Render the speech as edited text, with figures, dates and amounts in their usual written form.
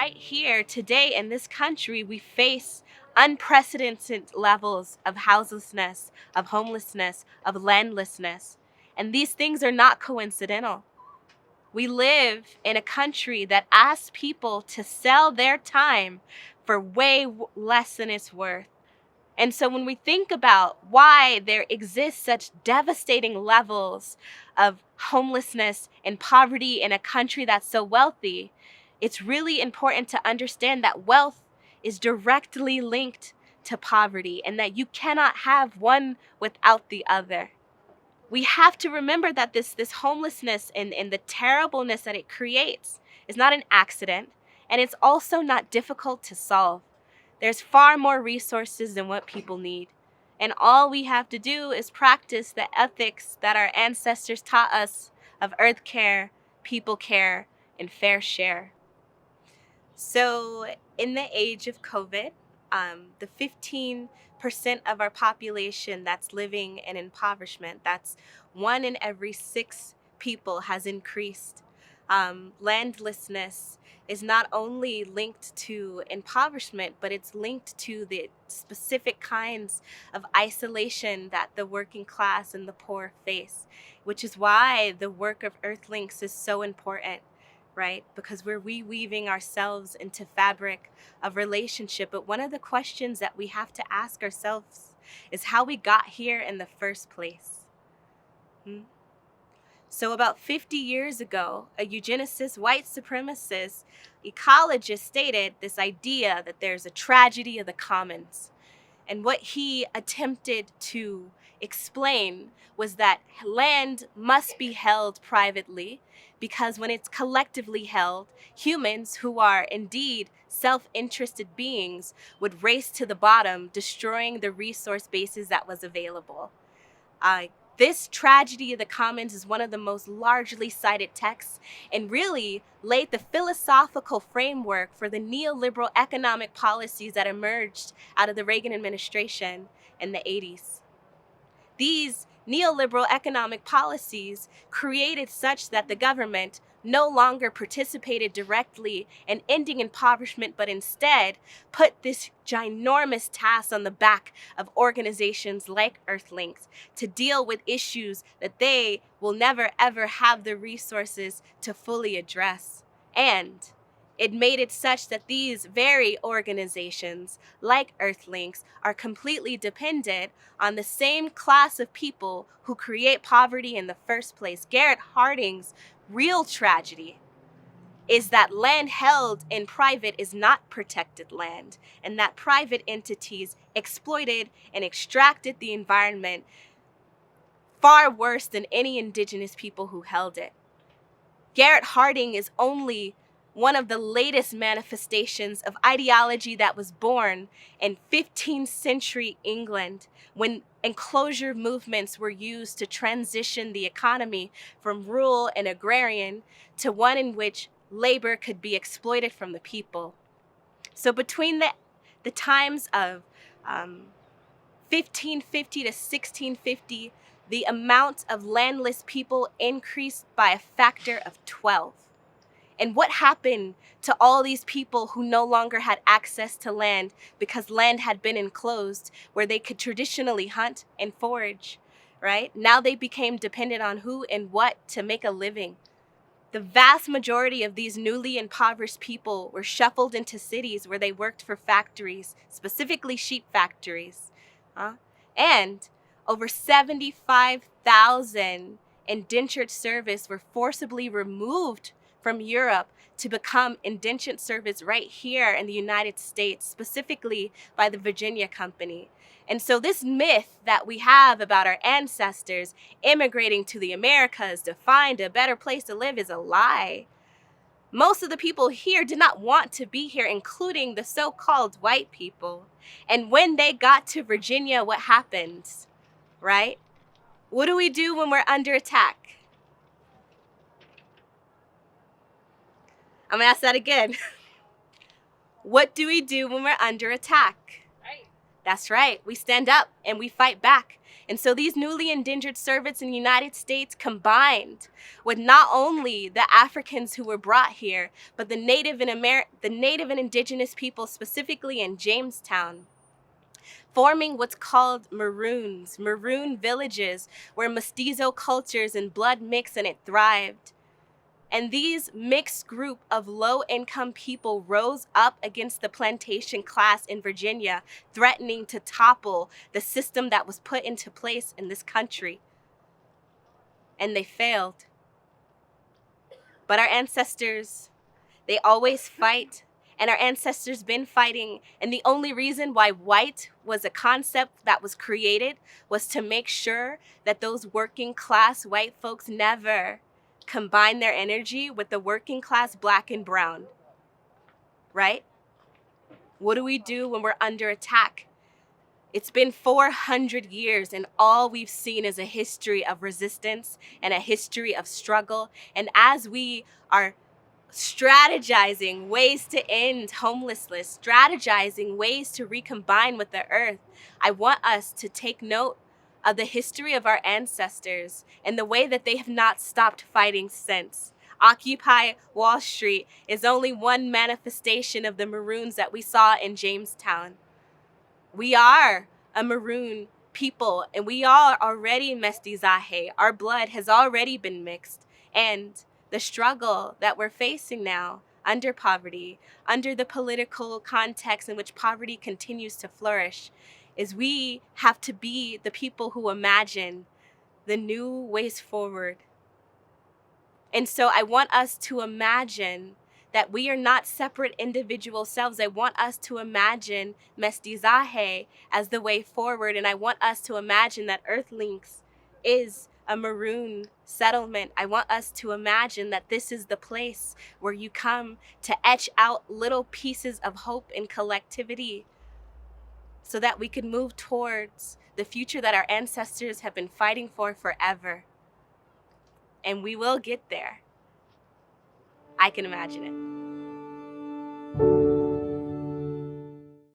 right here today in this country, we face unprecedented levels of houselessness, of homelessness, of landlessness. And these things are not coincidental. We live in a country that asks people to sell their time for way less than it's worth. And so when we think about why there exists such devastating levels of homelessness and poverty in a country that's so wealthy, it's really important to understand that wealth is directly linked to poverty and that you cannot have one without the other. We have to remember that this homelessness and the terribleness that it creates is not an accident, and it's also not difficult to solve. There's far more resources than what people need. And all we have to do is practice the ethics that our ancestors taught us of earth care, people care, and fair share. So in the age of COVID, the 15% of our population that's living in impoverishment, that's 1 in every 6 people, has increased. Landlessness is not only linked to impoverishment, but it's linked to the specific kinds of isolation that the working class and the poor face, which is why the work of Earthlinks is so important, right? Because we're reweaving ourselves into fabric of relationship. But one of the questions that we have to ask ourselves is how we got here in the first place. So about 50 years ago, a eugenicist, white supremacist ecologist stated this idea that there's a tragedy of the commons. And what he attempted to explain was that land must be held privately because when it's collectively held, humans who are indeed self-interested beings would race to the bottom, destroying the resource bases that was available. This tragedy of the commons is one of the most largely cited texts and really laid the philosophical framework for the neoliberal economic policies that emerged out of the Reagan administration in the 80s. These neoliberal economic policies created such that the government no longer participated directly in ending impoverishment, but instead put this ginormous task on the back of organizations like Earthlinks to deal with issues that they will never ever have the resources to fully address. And it made it such that these very organizations, like Earthlinks, are completely dependent on the same class of people who create poverty in the first place. Garrett Harding's real tragedy is that land held in private is not protected land, and that private entities exploited and extracted the environment far worse than any indigenous people who held it. Garrett Harding is only one of the latest manifestations of ideology that was born in 15th century England when enclosure movements were used to transition the economy from rural and agrarian to one in which labor could be exploited from the people. So between the times of 1550 to 1650, the amount of landless people increased by a factor of 12. And what happened to all these people who no longer had access to land because land had been enclosed where they could traditionally hunt and forage, right? Now they became dependent on who and what to make a living. The vast majority of these newly impoverished people were shuffled into cities where they worked for factories, specifically sheep factories. And over 75,000 indentured servants were forcibly removed from Europe to become indentured servants right here in the United States, specifically by the Virginia Company. And so this myth that we have about our ancestors immigrating to the Americas to find a better place to live is a lie. Most of the people here did not want to be here, including the so-called white people. And when they got to Virginia, what happens, right? What do we do when we're under attack? I'm gonna ask that again. What do we do when we're under attack? Right. That's right. We stand up and we fight back. And so these newly endangered servants in the United States combined with not only the Africans who were brought here, but the native and indigenous people, specifically in Jamestown, forming what's called maroons, maroon villages, where mestizo cultures and blood mix and it thrived. And these mixed group of low-income people rose up against the plantation class in Virginia, threatening to topple the system that was put into place in this country. And they failed. But our ancestors, they always fight, and our ancestors been fighting. And the only reason why white was a concept that was created was to make sure that those working class white folks never combine their energy with the working class black and brown, right? What do we do when we're under attack? It's been 400 years, and all we've seen is a history of resistance and a history of struggle. And as we are strategizing ways to end homelessness, strategizing ways to recombine with the earth, I want us to take note of the history of our ancestors and the way that they have not stopped fighting since. Occupy Wall Street is only one manifestation of the maroons that we saw in Jamestown. We are a maroon people, and we are already mestizaje. Our blood has already been mixed, and the struggle that we're facing now under poverty, under the political context in which poverty continues to flourish, is we have to be the people who imagine the new ways forward. And so I want us to imagine that we are not separate individual selves. I want us to imagine mestizaje as the way forward. And I want us to imagine that Earthlinks is a maroon settlement. I want us to imagine that this is the place where you come to etch out little pieces of hope and collectivity so that we can move towards the future that our ancestors have been fighting for forever. And we will get there. I can imagine it.